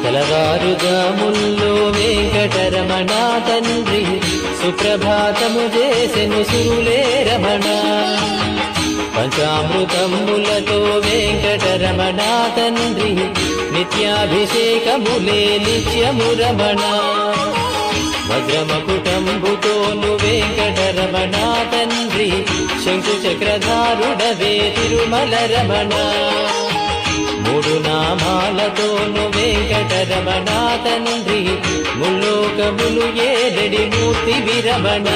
తెలవారుజాముల్లో వెంకటరమణ తండ్రి సుప్రభాతము చేసెను సురులే రమణ. పంచామృతములతో వెంకటరమణ తండ్రి నిత్యాభిషేకములే నిత్యము రమణ. వజ్రమకుటంబుతోను వెంకటరమణ తండ్రి శంకు చక్రధారుడవే తిరుమల రమణ. మూడు నామాలతోను వెంకటరమణ తండ్రి ముల్లోకములు ఏడడి మూర్తి విరమణ.